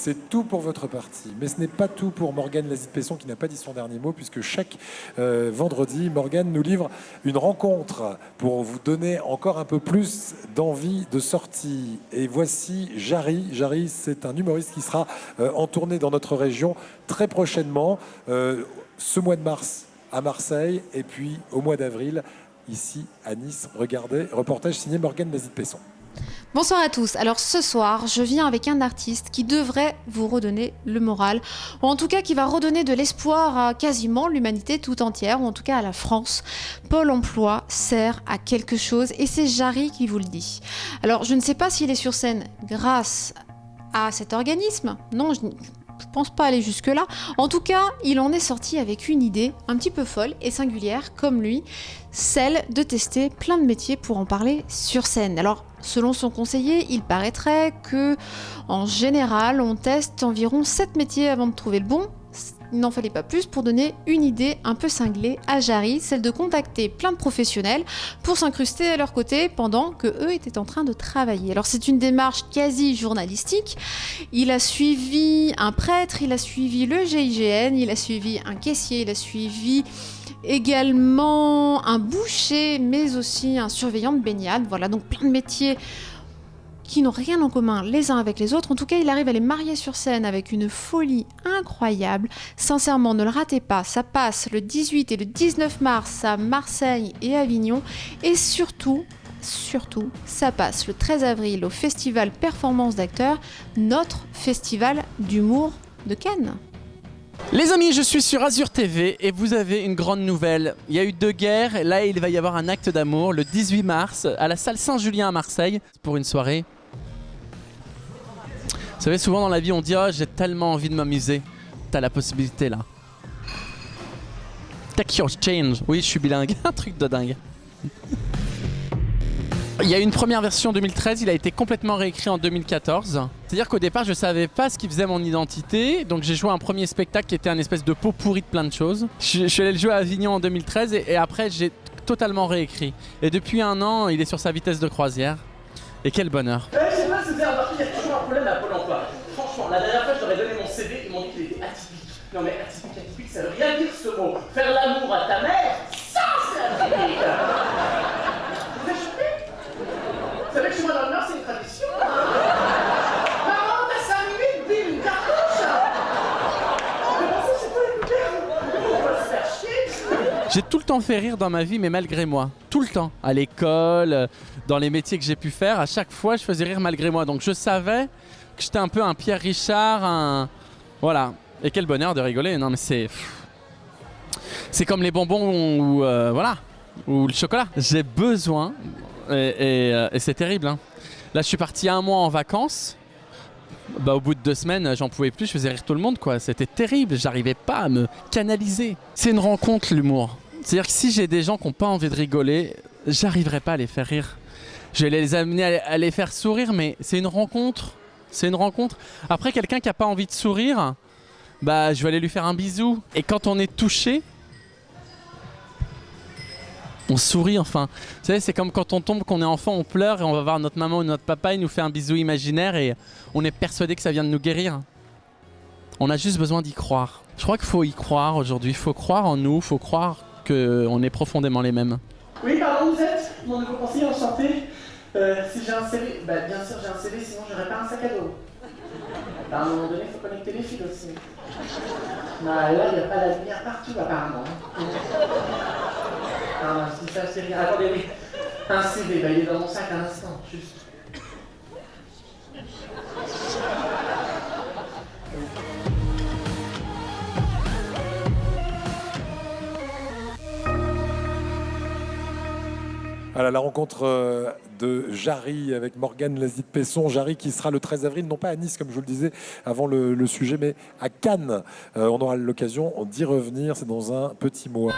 c'est tout pour votre partie. Mais ce n'est pas tout pour Morgane Lazide-Pesson qui n'a pas dit son dernier mot, puisque chaque vendredi, Morgane nous livre une rencontre pour vous donner encore un peu plus d'envie de sortie. Et voici Jarry. Jarry, c'est un humoriste qui sera en tournée dans notre région très prochainement, ce mois de mars à Marseille, et puis au mois d'avril, ici à Nice. Regardez, reportage signé Morgane Lazide-Pesson. Bonsoir à tous. Alors ce soir, je viens avec un artiste qui devrait vous redonner le moral, ou en tout cas qui va redonner de l'espoir à quasiment l'humanité tout entière, ou en tout cas à la France. Pôle emploi sert à quelque chose et c'est Jarry qui vous le dit. Alors je ne sais pas s'il est sur scène grâce à cet organisme. Non, je ne pense pas aller jusque-là. En tout cas, il en est sorti avec une idée un petit peu folle et singulière, comme lui, celle de tester plein de métiers pour en parler sur scène. Alors, selon son conseiller, il paraîtrait que, en général, on teste environ 7 métiers avant de trouver le bon. Il n'en fallait pas plus pour donner une idée un peu cinglée à Jarry, celle de contacter plein de professionnels pour s'incruster à leur côté pendant que eux étaient en train de travailler. Alors c'est une démarche quasi journalistique. Il a suivi un prêtre, il a suivi le GIGN, il a suivi un caissier, il a suivi également un boucher, mais aussi un surveillant de baignade. Voilà, donc plein de métiers qui n'ont rien en commun les uns avec les autres. En tout cas, il arrive à les marier sur scène avec une folie incroyable. Sincèrement, ne le ratez pas. Ça passe le 18 et le 19 mars à Marseille et Avignon. Et surtout, ça passe le 13 avril au Festival Performance d'acteurs, notre festival d'humour de Cannes. Les amis, je suis sur Azur TV et vous avez une grande nouvelle. Il y a eu 2 guerres et là il va y avoir un acte d'amour le 18 mars à la salle Saint-Julien à Marseille pour une soirée. Vous savez, souvent dans la vie on dit « Oh, j'ai tellement envie de m'amuser ». T'as la possibilité là. Take your change. Oui, je suis bilingue. Un truc de dingue. Il y a une première version en 2013, il a été complètement réécrit en 2014. C'est-à-dire qu'au départ, je ne savais pas ce qui faisait mon identité. Donc j'ai joué un premier spectacle qui était un espèce de pot pourri de plein de choses. Je suis allé le jouer à Avignon en 2013 et après j'ai totalement réécrit. Et depuis 1 an, il est sur sa vitesse de croisière. Et quel bonheur. Je sais pas si vous avez remarqué, il y a toujours un problème à Pôle emploi. Franchement, la dernière fois, je leur ai donné mon CV, ils m'ont dit qu'il était atypique. Non mais atypique, ça veut rien dire ce mot. Faire l'amour à ta mère, ça c'est atypique. Vous êtes choqués? Vous savez que chez moi dans le Nord, c'est une tradition. Maman, t'as 5 minutes, bim, une cartouche. Comment ça, c'est pas écouter? On va se faire chier. J'ai tout le temps fait rire dans ma vie, mais malgré moi. Tout le temps. À l'école, dans les métiers que j'ai pu faire, à chaque fois, je faisais rire malgré moi. Donc je savais que j'étais un peu un Pierre Richard, un... Voilà. Et quel bonheur de rigoler. Non mais c'est... C'est comme les bonbons ou... voilà. Ou le chocolat. J'ai besoin... Et c'est terrible. Hein. Là, je suis parti 1 mois en vacances. Bah, au bout de 2 semaines, j'en pouvais plus. Je faisais rire tout le monde, quoi. C'était terrible. J'arrivais pas à me canaliser. C'est une rencontre, l'humour. C'est-à-dire que si j'ai des gens qui n'ont pas envie de rigoler, j'arriverai pas à les faire rire. Je vais les amener à les faire sourire, mais c'est une rencontre. C'est une rencontre. Après, quelqu'un qui n'a pas envie de sourire, bah, je vais aller lui faire un bisou. Et quand on est touché, on sourit enfin. Vous savez, c'est comme quand on tombe, qu'on est enfant, on pleure et on va voir notre maman ou notre papa, il nous fait un bisou imaginaire et on est persuadé que ça vient de nous guérir. On a juste besoin d'y croire. Je crois qu'il faut y croire aujourd'hui. Il faut croire en nous, il faut croire qu'on est profondément les mêmes. Oui, pardon, vous êtes mon nouveau conseiller en santé. Si j'ai un CV, bah bien sûr j'ai un CV, sinon j'aurais pas un sac à dos. Bah, à un moment donné, il faut connecter les fils aussi. Bah, là, il n'y a pas la lumière partout apparemment. Ah, si ça c'est rien. Attendez, oui. Un CV, bah, il est dans mon sac à l'instant, juste. Voilà, la rencontre de Jarry avec Morgane Lazide-Pesson. Jarry qui sera le 13 avril, non pas à Nice comme je vous le disais avant le sujet, mais à Cannes. On aura l'occasion d'y revenir, c'est dans un petit mois.